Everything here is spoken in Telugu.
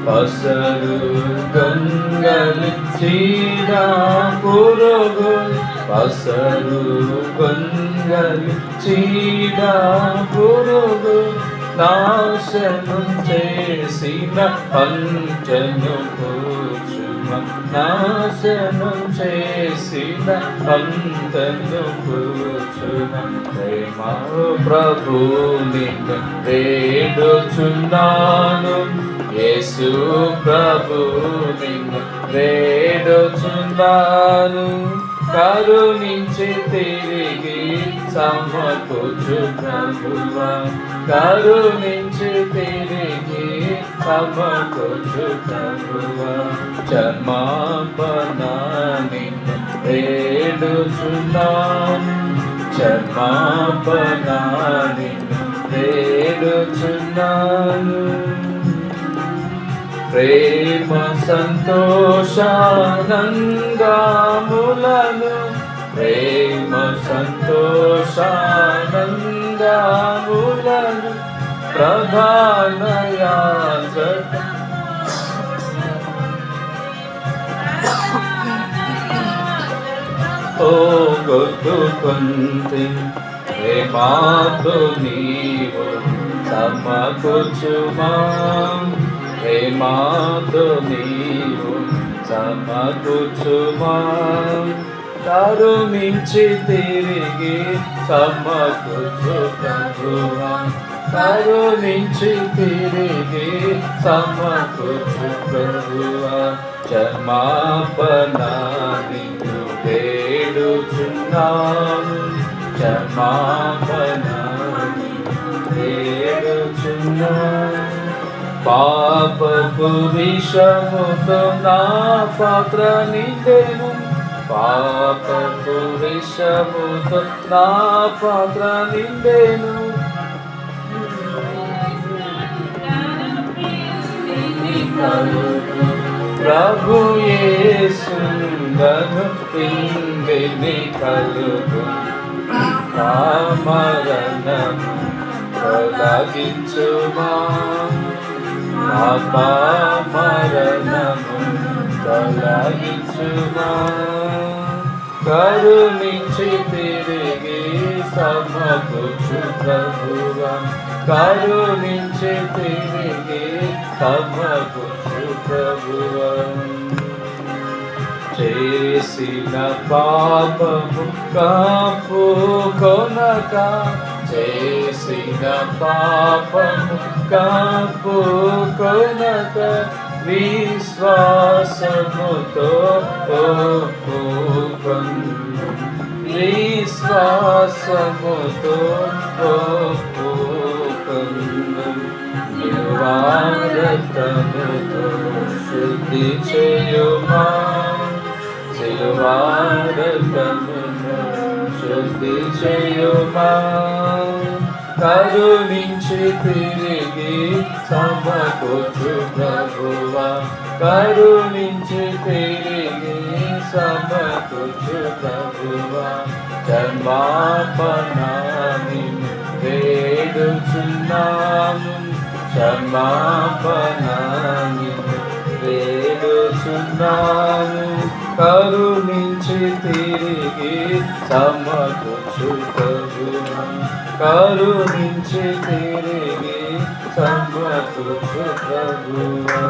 పసరు గంగలు చీడ పురుగు పసరు గంగలు చీడ పురుగు నాశనం చేసిన పంచను కూర్చుమ నాశనం చేసిన పంచను కూర్చుమ ప్రేమ ప్రభు నిన్ను వేడుచున్నాను యేసు ప్రభు నిన్ను వేడుచున్నాను కరుణించి తిరిగి సమకూర్చు ప్రభువా కరుణించి తిరిగి సమకూర్చు ప్రభువా క్షమాపణ నిన్ను వేడుచున్నాను క్షమాపణ నిన్ను వేడుచున్నాను ప్రేమ సంతోషానందములను ప్రేమ సంతోషానందములను ప్రధాన యాజక పోగొట్టుకుంది ప్రేమాతో నీవు సమకూర్చుమా ప్రేమాతో నీవు సమకూర్చుమా కరుణించి తిరిగి సమకూర్చు ప్రభువా కరుణించి తిరిగి సమకూర్చు ప్రభువా క్షమాపణ నిన్ను వేడుచున్నాను క్షమాపణ నిన్ను వేడుచున్నాను పాపపు విషముతో నా పాత్ర నిండెను పాపపు విషముతో నా పాత్ర నిండెను ప్రభు యేసుందను పిండిని కలుగు మరణము తొలగించుమా మరణము తొలగించుమా కరుణించి తిరిగి సమకూర్చు ప్రభువా కరుణించి తిరిగి సమకూర్చు ప్రభువా చేసిన పాపము కాపు కొనక చేసిన పాపము కాపు కొనక విశ్వాసముతో ఒప్పుకొను విశ్వాసముతో ఒప్పుకొను నివారతముతో శుద్ధి చేయుమా సిలువారతమును శుద్ధి చేయుమా కరుణించి తిరిగి సమకూర్చు ప్రభువా కరుణించి తిరిగి సమకూర్చు ప్రభువా క్షమాపణ నిన్ను వేడుచున్నాను క్షమాపణ నిన్ను వేడుచున్నాను కరుణించి తిరిగి సమకూర్చు ప్రభువా కరుణించి తిరిగి సమకూర్చు ప్రభువా